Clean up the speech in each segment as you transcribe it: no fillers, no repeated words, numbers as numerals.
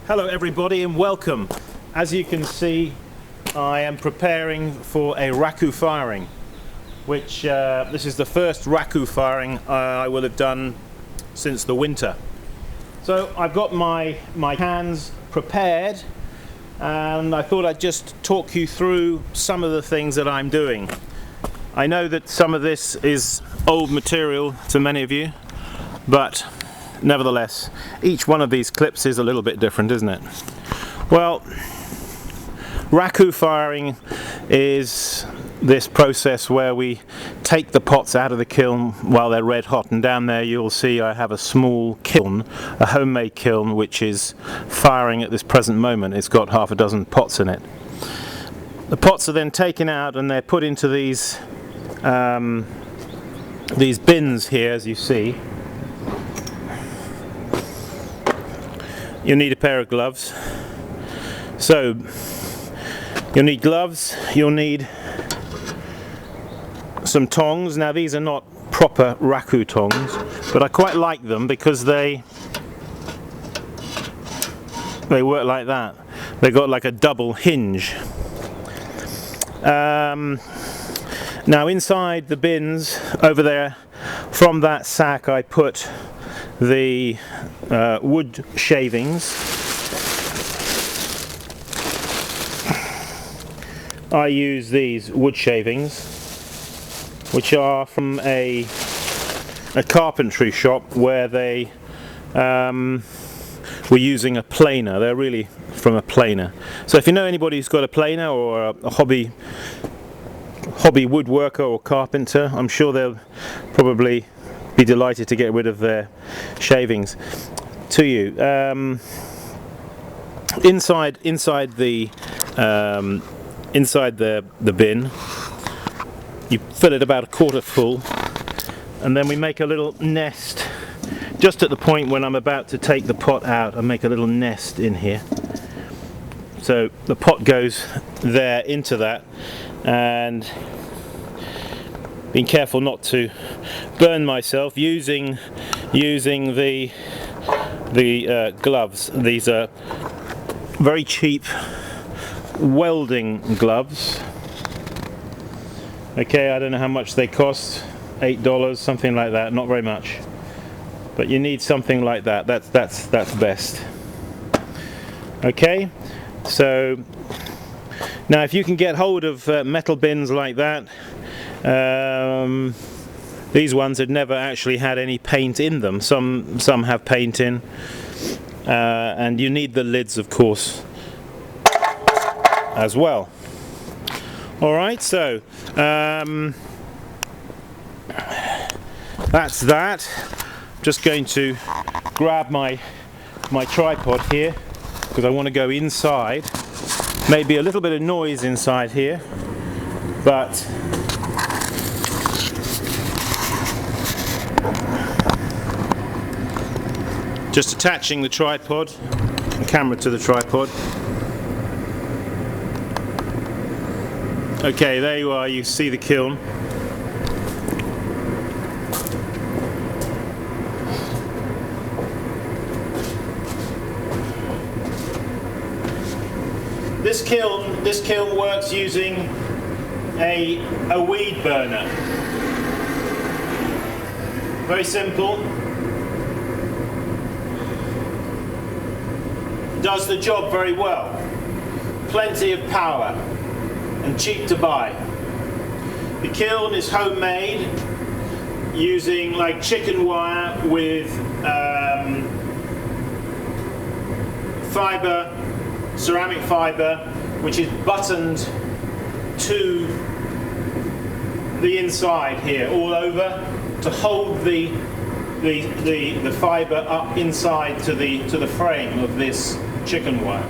Hello everybody and welcome. As you can see, I am preparing for a Raku firing, which this is the first Raku firing I will have done since the winter. So I've got my cans prepared and I thought I'd just talk you through some of the things that I'm doing. I know that some of this is old material to many of you, but nevertheless, each one of these clips is a little bit different, isn't it? Well, Raku firing is this process where we take the pots out of the kiln while they're red hot, and down there you'll see I have a small kiln, a homemade kiln, which is firing at this present moment. It's got half a dozen pots in it. The pots are then taken out and they're put into these bins here, as you see. You'll need a pair of gloves. So you'll need gloves, you'll need some tongs. Now these are not proper Raku tongs, but I quite like them because they work like that. They've got like a double hinge. Now inside the bins over there, from that sack I put the wood shavings. I use these wood shavings, which are from a carpentry shop where they were using a planer. They're really from a planer. So if you know anybody who's got a planer or a hobby woodworker or carpenter, I'm sure they'll probably be delighted to get rid of their shavings to you. Inside the bin, you fill it about a quarter full, and then we make a little nest just at the point when I'm about to take the pot out. I make a little nest in here, so the pot goes there into that, and being careful not to burn myself using the gloves. These are very cheap welding gloves. Okay, I don't know how much they cost, $8, something like that, not very much. But you need something like that. That's best. Okay, so now if you can get hold of metal bins like that, these ones had never actually had any paint in them. Some have paint in, and you need the lids, of course, as well. All right, so that's that. Just going to grab my tripod here because I want to go inside. Maybe a little bit of noise inside here, but just attaching the tripod, the camera to the tripod. Okay, there you are, you see the kiln. This kiln works using a weed burner. Very simple. Does the job very well. Plenty of power and cheap to buy. The kiln is homemade, using like chicken wire with fibre, ceramic fibre, which is buttoned to the inside here, all over, to hold the fibre up inside to the frame of this chicken wire.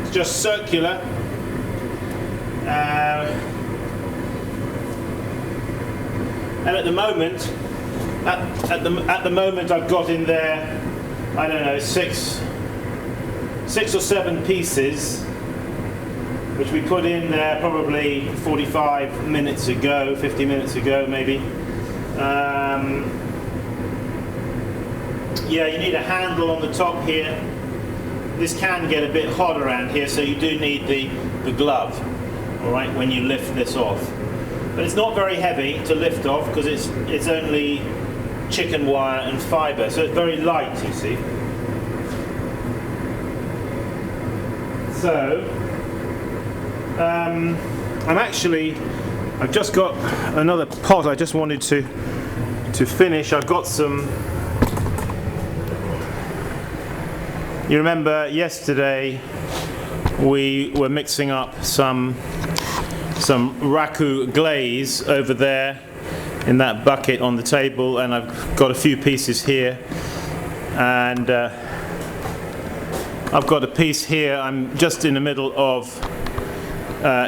It's just circular. And at the moment, I've got in there, I don't know, six or seven pieces, which we put in there probably 45 minutes ago, 50 minutes ago maybe. Yeah, you need a handle on the top here this can get a bit hot around here, so you do need the glove, all right, when you lift this off. But it's not very heavy to lift off because it's only chicken wire and fibre, so it's very light, you see. So I've just got another pot I just wanted to finish. I've got some. You remember yesterday we were mixing up some Raku glaze over there in that bucket on the table, and I've got a few pieces here, and I've got a piece here. I'm just in the middle of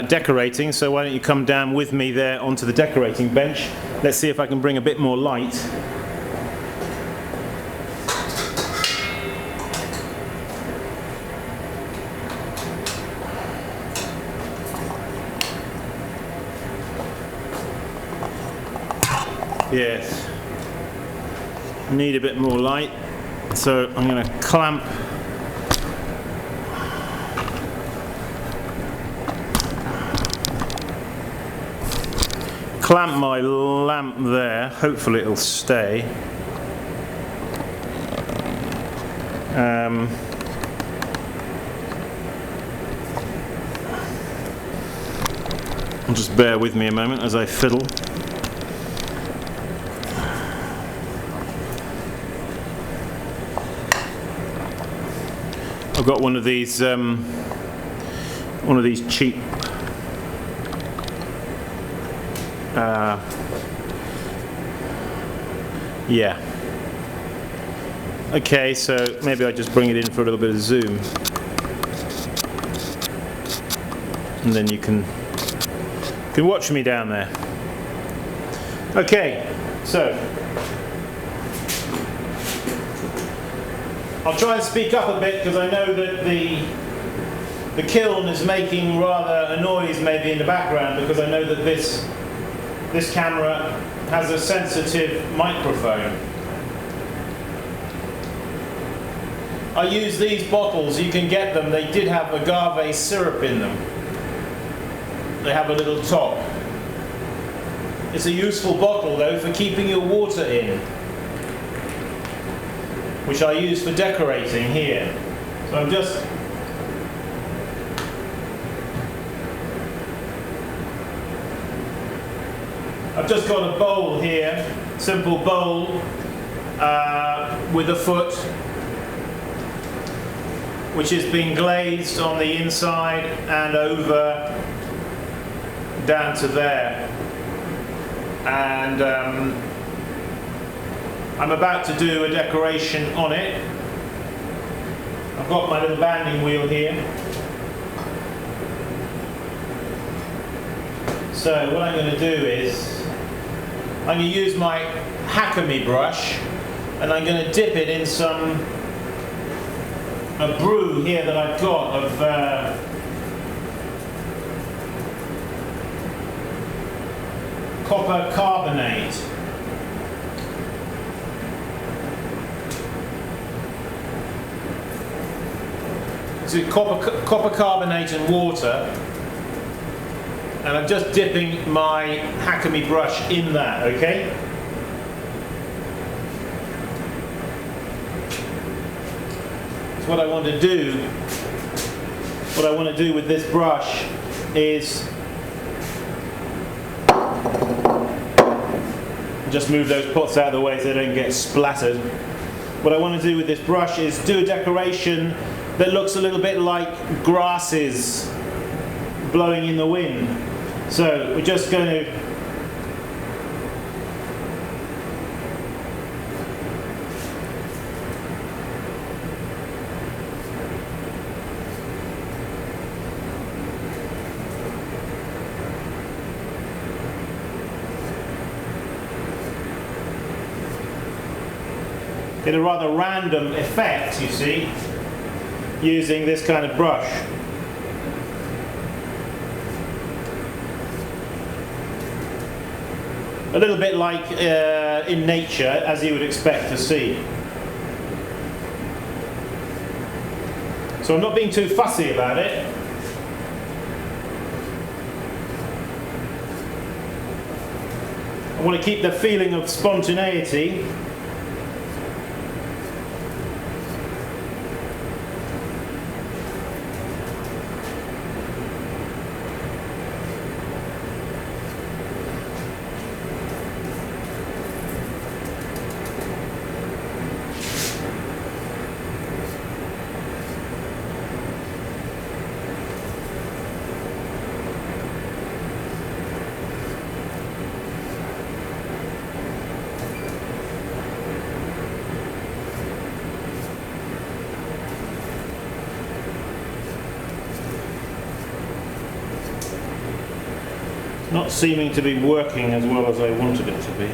decorating, so why don't you come down with me there onto the decorating bench. Let's see if I can bring a bit more light. Yes, need a bit more light, so I'm going to clamp my lamp there. Hopefully it'll stay. Just bear with me a moment as I fiddle. I've got one of these cheap yeah. Okay, so maybe I just bring it in for a little bit of zoom, and then you can watch me down there. Okay, so I'll try and speak up a bit because I know that the kiln is making rather a noise maybe in the background, because I know that this camera has a sensitive microphone. I use these bottles, you can get them, they did have agave syrup in them. They have a little top. It's a useful bottle though for keeping your water in, which I use for decorating here. So I've just got a bowl here, simple bowl with a foot, which has been glazed on the inside and over down to there. And I'm about to do a decoration on it. I've got my little banding wheel here. So what I'm going to do is I'm going to use my HANDMADE brush, and I'm going to dip it in a brew here that I've got of copper carbonate. So copper carbonate and water, and I'm just dipping my HANDMADE brush in that, okay? So what I want to do with this brush is just move those pots out of the way so they don't get splattered. What I want to do with this brush is do a decoration that looks a little bit like grasses blowing in the wind. So we're just going to get a rather random effect, you see, using this kind of brush. A little bit like in nature, as you would expect to see. So I'm not being too fussy about it. I want to keep the feeling of spontaneity. Not seeming to be working as well as I wanted it to be.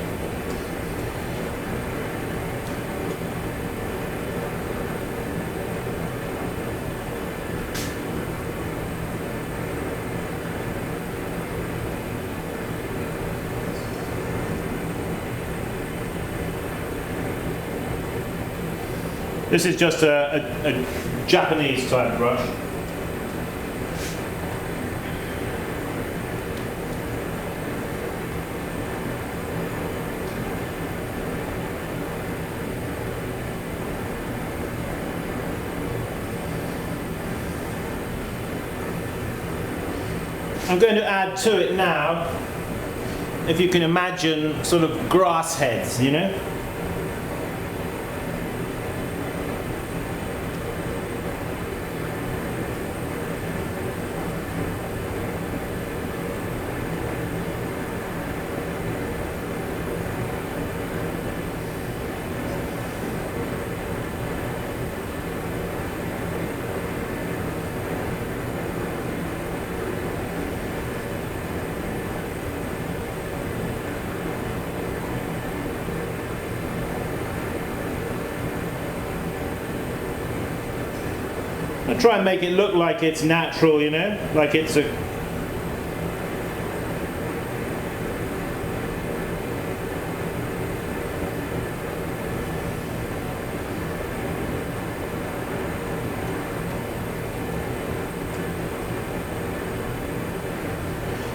This is just a Japanese type brush. I'm going to add to it now, if you can imagine, sort of grass heads, you know? I try and make it look like it's natural, you know, like it's a...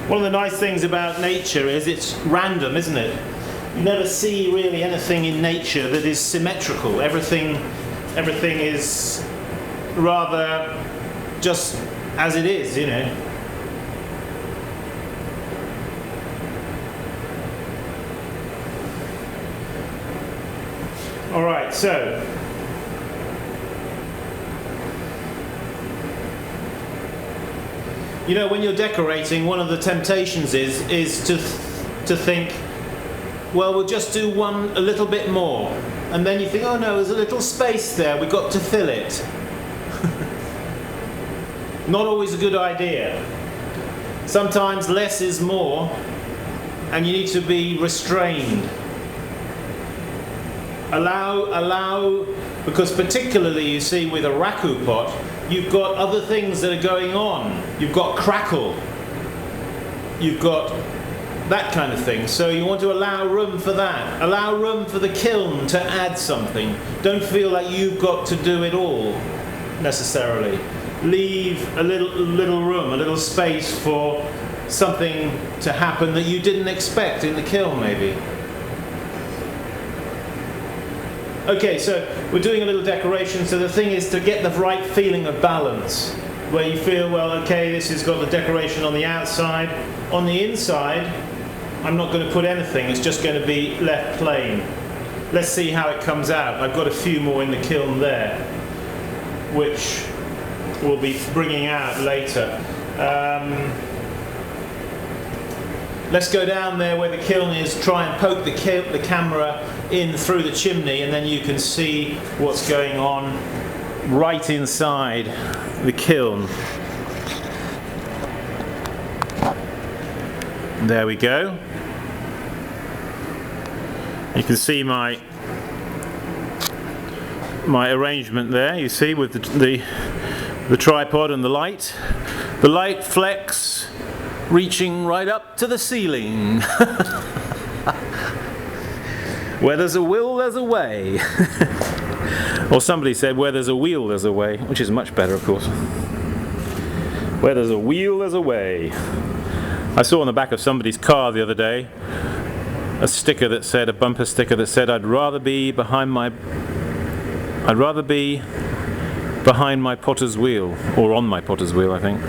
One of the nice things about nature is it's random, isn't it? You never see really anything in nature that is symmetrical. Everything is rather just as it is, you know. All right, so you know, when you're decorating, one of the temptations is to think, well, we'll just do one a little bit more, and then you think, oh no, there's a little space there, we've got to fill it. Not always a good idea. Sometimes less is more, and you need to be restrained. Allow, because particularly you see with a raku pot, you've got other things that are going on. You've got crackle, you've got that kind of thing. So you want to allow room for that. Allow room for the kiln to add something. Don't feel like you've got to do it all, necessarily. Leave a little room, a little space for something to happen that you didn't expect in the kiln, maybe. Okay, so we're doing a little decoration, so the thing is to get the right feeling of balance, where you feel, well, okay, this has got the decoration on the outside. On the inside, I'm not going to put anything, it's just going to be left plain. Let's see how it comes out. I've got a few more in the kiln there, which we'll be bringing out later. Let's go down there where the kiln is, try and poke the camera in through the chimney, and then you can see what's going on right inside the kiln. There we go. You can see my arrangement there, you see, with the tripod and the light. The light flex reaching right up to the ceiling. Where there's a will, there's a way. Or somebody said, where there's a wheel, there's a way, which is much better, of course. Where there's a wheel, there's a way. I saw on the back of somebody's car the other day a sticker that said, a bumper sticker that said, I'd rather be behind my potter's wheel, or on my potter's wheel, I think.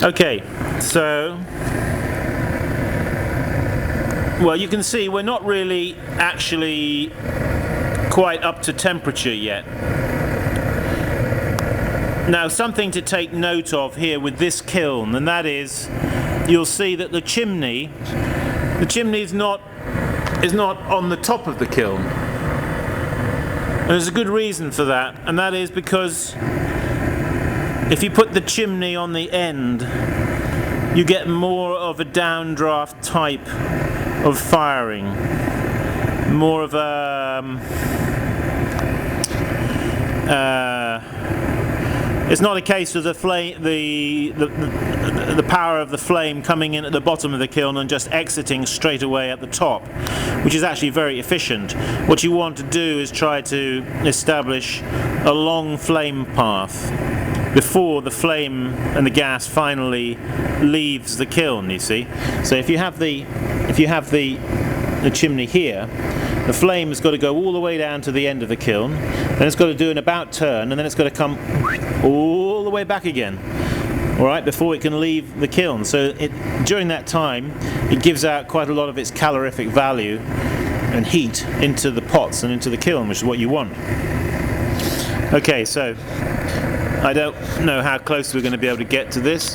Okay, so, well, you can see we're not really actually quite up to temperature yet. Now, something to take note of here with this kiln, and that is, you'll see that the chimney is not on the top of the kiln. And there's a good reason for that, and that is because if you put the chimney on the end, you get more of a downdraft type of firing, more of a it's not a case of the flame, the power of the flame coming in at the bottom of the kiln and just exiting straight away at the top, which is actually very efficient. What you want to do is try to establish a long flame path before the flame and the gas finally leaves the kiln, you see. So if you have the chimney here, the flame has got to go all the way down to the end of the kiln, then it's got to do an about turn, and then it's got to come all the way back again, all right, before it can leave the kiln. So during that time, it gives out quite a lot of its calorific value and heat into the pots and into the kiln, which is what you want. Okay, so I don't know how close we're going to be able to get to this,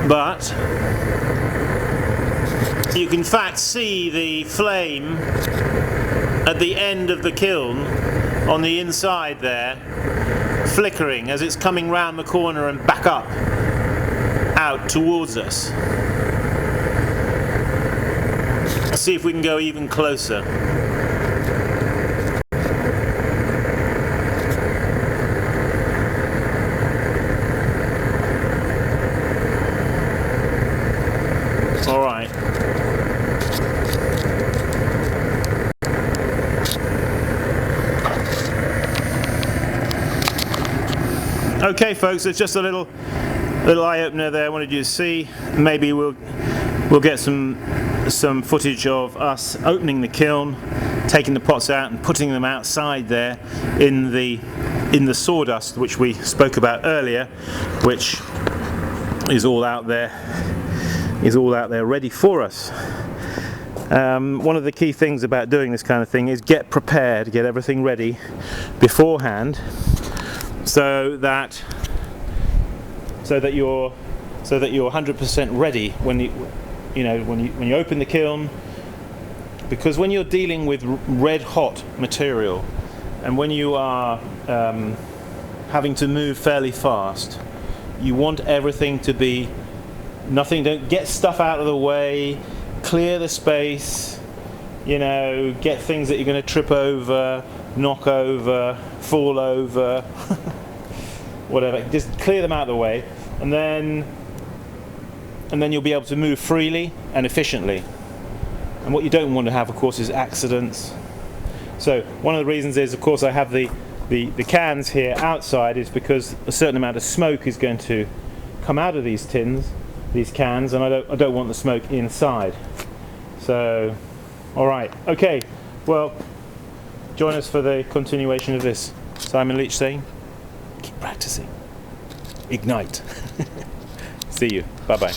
but you can in fact see the flame at the end of the kiln on the inside there flickering as it's coming round the corner and back up out towards us. Let's see if we can go even closer. All right. Okay, folks, it's just a little eye-opener there I wanted you to see. Maybe we'll get some footage of us opening the kiln, taking the pots out and putting them outside there in the sawdust which we spoke about earlier, which is all out there ready for us. One of the key things about doing this kind of thing is get prepared, get everything ready beforehand, so that you're 100% ready when you open the kiln, because when you're dealing with red hot material and when you are having to move fairly fast, you want everything to be don't get stuff out of the way, clear the space, get things that you're going to trip over, knock over, fall over, whatever, just clear them out of the way, and then you'll be able to move freely and efficiently. And what you don't want to have, of course, is accidents. So one of the reasons is, of course, I have the cans here outside, is because a certain amount of smoke is going to come out of these tins, these cans, and I don't want the smoke inside. So, all right, okay, well, join us for the continuation of this. Simon Leach saying, keep practicing. Ignite. See you. Bye-bye.